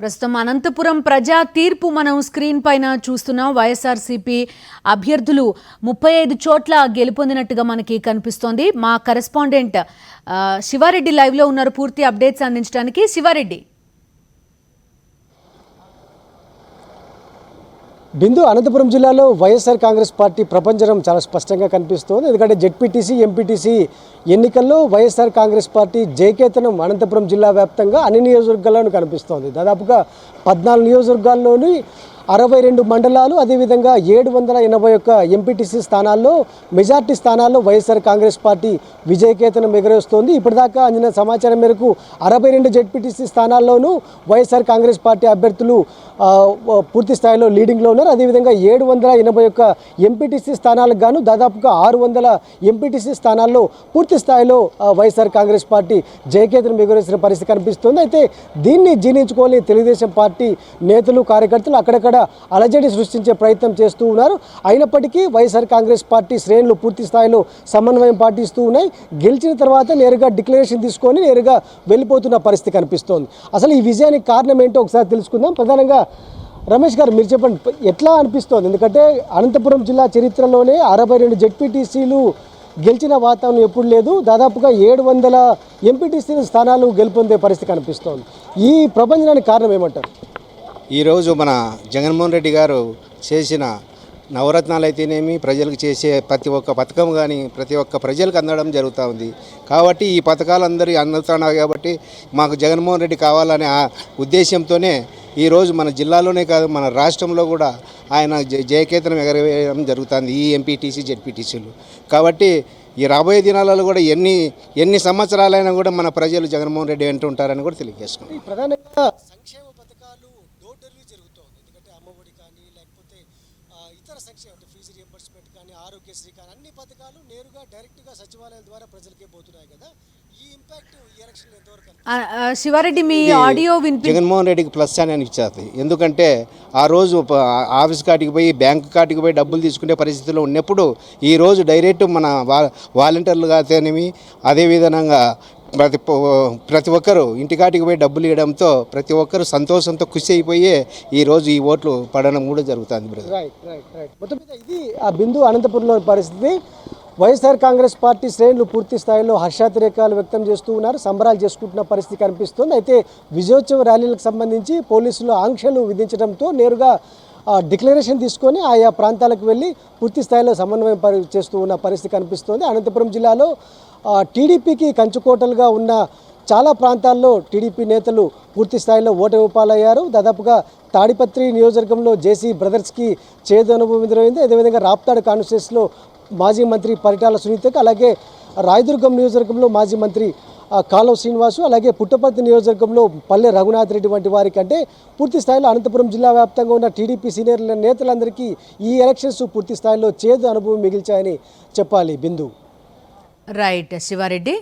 ప్రస్తుతం అనంతపురం ప్రజా తీర్పు మనం స్క్రీన్ పైన చూస్తున్నాం. వైఎస్ఆర్సీపీ అభ్యర్థులు 35 చోట్ల గెలుపొందినట్టుగా మనకి కనిపిస్తోంది. మా కరెస్పాండెంట్ శివారెడ్డి లైవ్లో ఉన్నారు పూర్తి అప్డేట్స్ అందించడానికి. శివారెడ్డి. బిందు, అనంతపురం జిల్లాలో వైఎస్ఆర్ కాంగ్రెస్ పార్టీ ప్రపంచం చాలా స్పష్టంగా కనిపిస్తోంది. ఎందుకంటే జెడ్పీటీసీ, ఎంపీటీసీ ఎన్నికల్లో వైఎస్ఆర్ కాంగ్రెస్ పార్టీ జయకేతనం అనంతపురం జిల్లా వ్యాప్తంగా అన్ని నియోజకవర్గాల్లోనూ కనిపిస్తోంది. దాదాపుగా 14 నియోజకవర్గాల్లోని 62 మండలాలు, అదేవిధంగా 781 ఎంపీటీసీ స్థానాల్లో మెజార్టీ స్థానాల్లో వైఎస్ఆర్ కాంగ్రెస్ పార్టీ విజయకేతనం ఎగరేస్తోంది. ఇప్పటిదాకా అందిన సమాచారం మేరకు 62 జెడ్పీటీసీ స్థానాల్లోనూ వైఎస్ఆర్ కాంగ్రెస్ పార్టీ అభ్యర్థులు పూర్తి స్థాయిలో లీడింగ్లో ఉన్నారు. అదేవిధంగా 781 ఎంపీటీసీ స్థానాలకు గాను దాదాపుగా 600 ఎంపీటీసీ స్థానాల్లో పూర్తి స్థాయిలో వైఎస్ఆర్ కాంగ్రెస్ పార్టీ జయకేతనం ఎగురేసిన పరిస్థితి కనిపిస్తోంది. అయితే దీన్ని జీర్ణించుకోలేని తెలుగుదేశం పార్టీ నేతలు, కార్యకర్తలు అక్కడక్కడ అలజడి సృష్టించే ప్రయత్నం చేస్తూ ఉన్నారు. అయినప్పటికీ వైఎస్ఆర్ కాంగ్రెస్ పార్టీ శ్రేణులు పూర్తి స్థాయిలో సమన్వయం పాటిస్తూ ఉన్నాయి. గెలిచిన తర్వాత నేరుగా డిక్లరేషన్ తీసుకొని నేరుగా వెళ్ళిపోతున్న పరిస్థితి కనిపిస్తోంది. అసలు ఈ విజయానికి కారణం ఏంటో ఒకసారి తెలుసుకుందాం. ప్రధానంగా రమేష్ గారు, మీరు చెప్పండి, ఎట్లా అనిపిస్తోంది? ఎందుకంటే అనంతపురం జిల్లా చరిత్రలోనే 62 జెడ్పీటీసీలు గెలిచిన వాతావరణం ఎప్పుడు లేదు. దాదాపుగా 700 ఎంపీటీసీ స్థానాలు గెలుపొందే పరిస్థితి కనిపిస్తోంది. ఈ ప్రపంచానికి కారణం ఏమంటారు? ఈరోజు మన జగన్మోహన్ రెడ్డి గారు చేసిన నవరత్నాలు అయితేనేమి, ప్రజలకు చేసే ప్రతి ఒక్క పథకం కానీ ప్రతి ఒక్క ప్రజలకు అందడం జరుగుతూ ఉంది. కాబట్టి ఈ పథకాలు అందరూ అందుతున్నాయి. కాబట్టి మాకు జగన్మోహన్ రెడ్డి కావాలనే ఆ ఉద్దేశంతోనే ఈరోజు మన జిల్లాలోనే కాదు, మన రాష్ట్రంలో కూడా ఆయన జయకేతనం ఎగరవేయడం జరుగుతుంది ఈ ఎంపీటీసీ, జెడ్పీటీసీలు. కాబట్టి ఈ రాబోయే దినాలలో కూడా ఎన్ని సంవత్సరాలైనా కూడా మన ప్రజలు జగన్మోహన్ రెడ్డి వెంట ఉంటారని కూడా తెలియజేసుకున్నాం. ప్రధానంగా సంక్షేమ పథకాలు డోర్ డెలివరీ జరుగుతుంది. ఎందుకంటే అమ్మఒడి కానీ, లేకపోతే ఇతర సంక్షేమ ఫీజు రియంబర్స్మెంట్ కానీ, ఆరోగ్యశ్రీ కానీ, అన్ని పథకాలు నేరుగా డైరెక్ట్గా సచివాలయాల ద్వారా ప్రజలకే పోతున్నాయి కదా. ఈ ఇంపాక్ట్ ఈ ఎలక్షన్ ఎంతవరకు? శివారెడ్డి, మీ ఆడియో జగన్మోహన్ రెడ్డికి ప్లస్ అని అనిపించేది. ఎందుకంటే ఆ రోజు ఆఫీస్ కాటికి పోయి, బ్యాంక్ కాటికి పోయి డబ్బులు తీసుకునే పరిస్థితిలో ఉన్నప్పుడు ఈరోజు డైరెక్ట్ మన వాలంటీర్లుగా అయితేనేమి, అదేవిధంగా ప్రతి ఒక్కరు ఇంటికాటికి పోయి డబ్బులు ఇవ్వడంతో ప్రతి ఒక్కరు సంతోషంతో ఖుషి అయిపోయి ఈరోజు ఈ ఓట్లు పడడం కూడా జరుగుతుంది. మొత్తం మీద ఇది ఆ బిందు అనంతపురంలో పరిస్థితి. వైఎస్ఆర్ కాంగ్రెస్ పార్టీ శ్రేణులు పూర్తి స్థాయిలో హర్షాతిరేకాలు వ్యక్తం చేస్తూ ఉన్నారు, సంబరాలు చేసుకుంటున్న పరిస్థితి కనిపిస్తుంది. అయితే విజయోత్సవ ర్యాలీలకు సంబంధించి పోలీసులు ఆంక్షలు విధించడంతో నేరుగా డిక్లరేషన్ తీసుకొని ఆయా ప్రాంతాలకు వెళ్ళి పూర్తి స్థాయిలో సమన్వయం చేస్తూ ఉన్న పరిస్థితి కనిపిస్తుంది. అనంతపురం జిల్లాలో టీడీపీకి కంచుకోటలుగా ఉన్న చాలా ప్రాంతాల్లో టీడీపీ నేతలు పూర్తి స్థాయిలో ఓటమి పాలయ్యారు. దాదాపుగా తాడిపత్రి నియోజకవర్గంలో జేసీ బ్రదర్స్కి చేదు అనుభవం ఎదురైంది. అదేవిధంగా రాప్తాడు కాన్స్టిట్యూన్సీలో మాజీ మంత్రి పరిటాల సునీతకు, అలాగే రాయదుర్గం నియోజకవర్గంలో మాజీ మంత్రి కాలువ శ్రీనివాసు, అలాగే పుట్టపర్తి నియోజకవర్గంలో పల్లె రఘునాథ్ రెడ్డి వంటి వారికి, అంటే పూర్తి స్థాయిలో అనంతపురం జిల్లా వ్యాప్తంగా ఉన్న టీడీపీ సీనియర్ నేతలందరికీ ఈ ఎలక్షన్స్ పూర్తి స్థాయిలో చేదు అనుభవం మిగిల్చాయని చెప్పాలి. బిందు. రైట్ శివారెడ్డి.